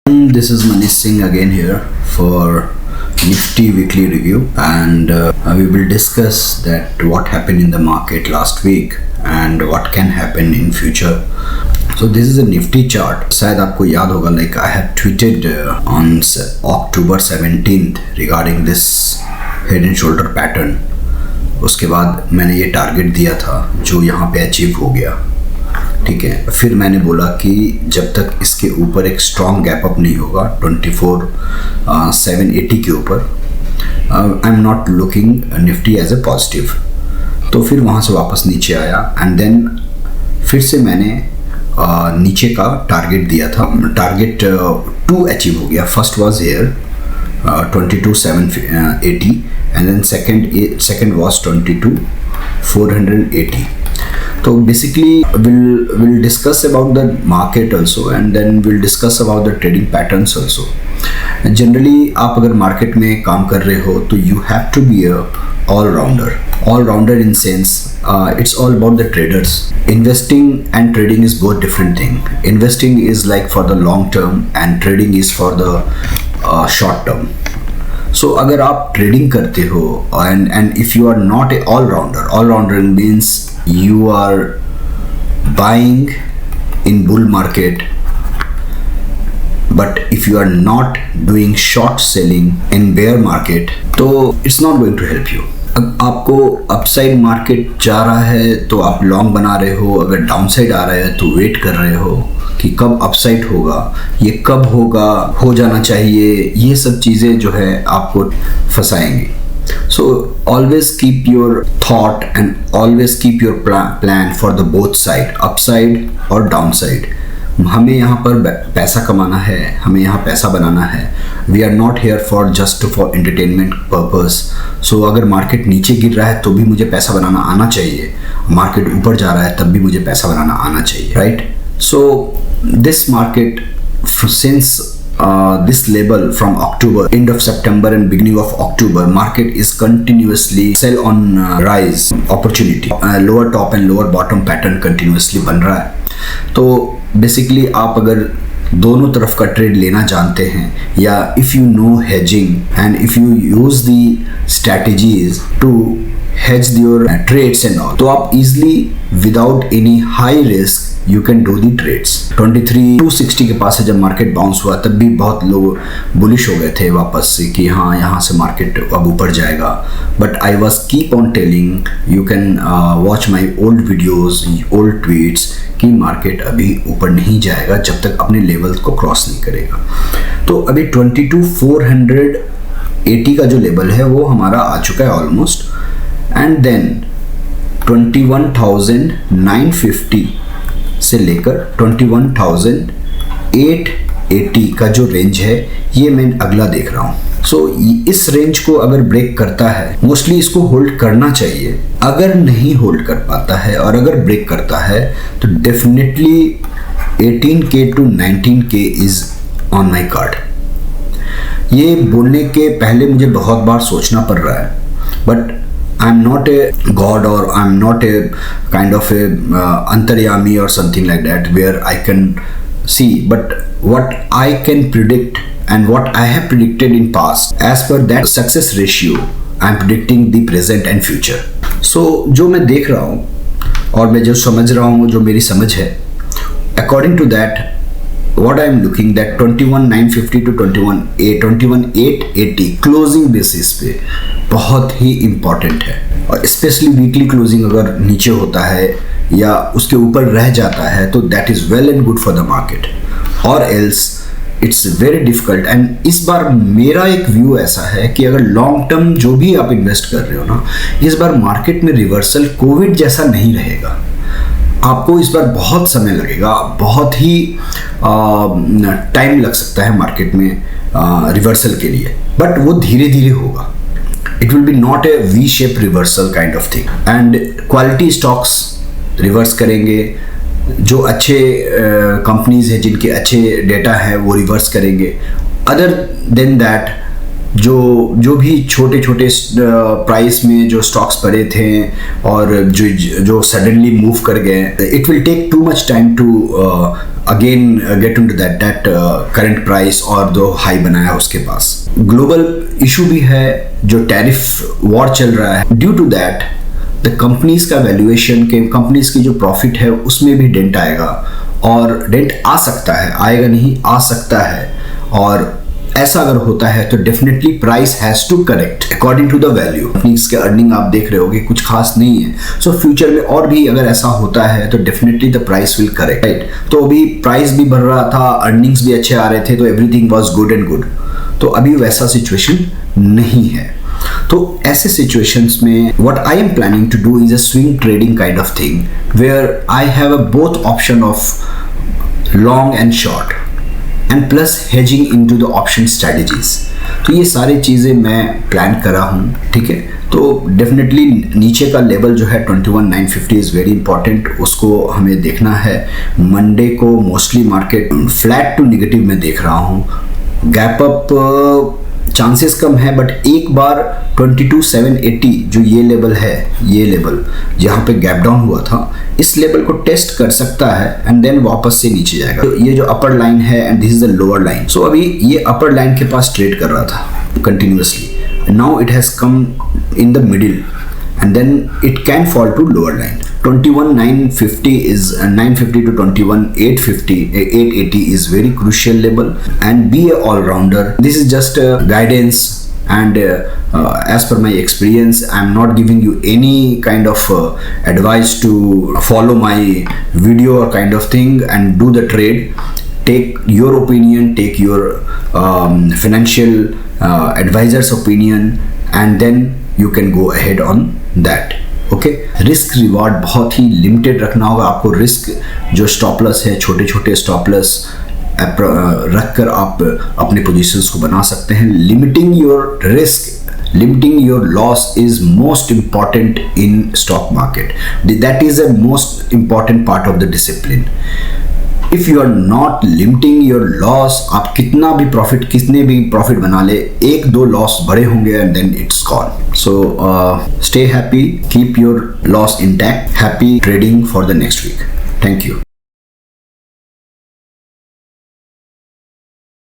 This is Manish Singh again here for Nifty weekly review, and we will discuss that what happened in the market last week and what can happen in future. So this is a Nifty chart. शायद आपको याद होगा, like I had tweeted on October 17th regarding this head and shoulder pattern. उसके बाद मैंने ये target दिया था जो यहाँ पे अचीव हो गया, ठीक है। फिर मैंने बोला कि जब तक इसके ऊपर एक स्ट्रॉन्ग गैप अप नहीं होगा 24,780 के ऊपर, I am not looking Nifty as a positive. तो फिर वहाँ से वापस नीचे आया एंड देन फिर से मैंने नीचे का टारगेट दिया था। टारगेट 2 अचीव हो गया। First was here 22,780 and then second was 22,480. So basically we'll discuss about the market also, and then we'll discuss about the trading patterns also. Generally आप अगर market में काम कर रहे हो तो you have to be a all-rounder in sense it's all about the traders. Investing and trading is both different thing. Investing is like for the long term and trading is for the short term. So अगर आप trading करते हो and if you are not a all-rounder means you are buying in bull market, but if you are not doing short selling in bear market, तो it's not going to help you. अब आपको upside market जा रहा है तो आप long बना रहे हो, अगर डाउनसाइड आ रहा है तो वेट कर रहे हो कि कब अपसाइड होगा, ये कब होगा, हो जाना चाहिए, ये सब चीज़ें जो है आपको फंसाएंगी। So always keep your thought and always keep your plan for the both side, upside और downside. हमें यहाँ पर पैसा कमाना है, हमें यहाँ पैसा बनाना है। We are not here for just for entertainment purpose. So अगर मार्केट नीचे गिर रहा है तो भी मुझे पैसा बनाना आना चाहिए, मार्केट ऊपर जा रहा है तब भी मुझे पैसा बनाना आना चाहिए, right? So this market since this level from October, end of September and beginning of October, market is continuously sell on rise opportunity, lower top and lower bottom pattern continuously बन रहा है। तो basically आप अगर दोनों तरफ का trade लेना जानते हैं या if you know hedging and if you use the strategies to hedge your trades and all, तो आप easily without any high risk you can do the trades. 23,260 के पास से जब मार्केट बाउंस हुआ तब भी बहुत लोग बुलिश हो गए थे वापस से कि हाँ यहाँ से मार्केट अब ऊपर जाएगा, but I was keep on telling, you can watch my old videos, old tweets कि मार्केट अभी ऊपर नहीं जाएगा जब तक अपने लेवल को क्रॉस नहीं करेगा। तो अभी 22,480 का जो लेवल है वो हमारा आ चुका है ऑलमोस्ट, एंड देन 21,950 से लेकर 21,880 का जो रेंज है ये मैं अगला देख रहा हूँ। सो इस रेंज को अगर ब्रेक करता है, मोस्टली इसको होल्ड करना चाहिए। अगर नहीं होल्ड कर पाता है और अगर ब्रेक करता है तो definitely 18K to 19K is on my card. ये बोलने के पहले मुझे बहुत बार सोचना पड़ रहा है, but I'm not a god or I'm not a kind of a antaryami or something like that where I can see, but what I can predict and what I have predicted in past, as per that success ratio I'm predicting the present and future. So जो मैं देख रहा हूँ और मैं जो समझ रहा हूँ, जो मेरी समझ है, according to that what I am looking that 21,950 to 21,880 closing basis पे बहुत ही इम्पॉर्टेंट है। और स्पेशली वीकली क्लोजिंग अगर नीचे होता है या उसके ऊपर रह जाता है तो that is well and good for the market, और else it's very difficult. And इस बार मेरा एक व्यू ऐसा है कि अगर लॉन्ग टर्म जो भी आप इन्वेस्ट कर रहे हो ना, इस बार मार्केट में रिवर्सल कोविड जैसा नहीं रहेगा। आपको इस बार बहुत समय लगेगा, बहुत ही टाइम लग सकता है मार्केट में रिवर्सल के लिए, बट वो धीरे धीरे होगा। It will be not A V shape reversal kind of thing, and quality stocks reverse करेंगे, जो अच्छे कंपनीज हैं जिनके अच्छे डेटा है वो रिवर्स करेंगे। अदर देन दैट जो भी छोटे छोटे प्राइस में जो स्टॉक्स पड़े थे और जो सडनली मूव कर गए, it will take too much time to again get into that current price और जो हाई बनाया उसके पास। ग्लोबल इशू भी है, जो टैरिफ वॉर चल रहा है, due to that the companies का वैल्यूएशन के कंपनीज की जो प्रॉफिट है उसमें भी डेंट आएगा, और डेंट आ सकता है, आएगा नहीं, आ सकता है। और ऐसा अगर होता है तो definitely price has to correct according to the value. Companies के अर्निंग आप देख रहे हो कि कुछ खास नहीं है, सो फ्यूचर में और भी अगर ऐसा होता है तो definitely the price will correct, right. तो अभी प्राइस भी बढ़ रहा था, अर्निंग्स भी अच्छे आ रहे थे, तो everything was good and good. तो अभी वैसा सिचुएशन नहीं है। तो ऐसे सिचुएशंस में what I am planning to do is a swing trading kind of thing, where I have a both option of long and short and plus hedging into the option strategies. तो ये सारी चीज़ें मैं plan कर रहा हूँ, ठीक है। तो डेफिनेटली नीचे का लेवल जो है 21,950 इज़ वेरी इंपॉर्टेंट, उसको हमें देखना है। मंडे को mostly market flat to negative में देख रहा हूँ, गैप अप चांसेस कम है, बट एक बार 22,780 जो ये लेवल है, ये लेवल जहाँ पे गैप डाउन हुआ था, इस लेवल को टेस्ट कर सकता है एंड देन वापस से नीचे जाएगा। तो ये जो अपर लाइन है and this is the lower line. So अभी ये अपर लाइन के पास ट्रेड कर रहा था continuously, now it has come in the middle and then it can fall to lower line. 21,950 is 950 to 21,850 880 is very crucial level, and be a all-rounder. This is just a guidance, and as per my experience, I'm not giving you any kind of advice to follow my video or kind of thing and do the trade. Take your opinion, take your financial advisor's opinion, and then you can go ahead on that. Okay, risk reward बहुत ही limited रखना होगा आपको। Risk जो stop loss है, छोटे छोटे stop loss रख कर आप अपने पोजीशंस को बना सकते हैं। Limiting your risk, limiting your loss is most important in stock market. That is a most important part of the discipline. If you are not limiting your loss, आप कितना भी प्रॉफिट बना ले, एक दो लॉस बड़े होंगे and then it's gone. So stay happy, keep your loss intact, happy trading for the next week. Thank you.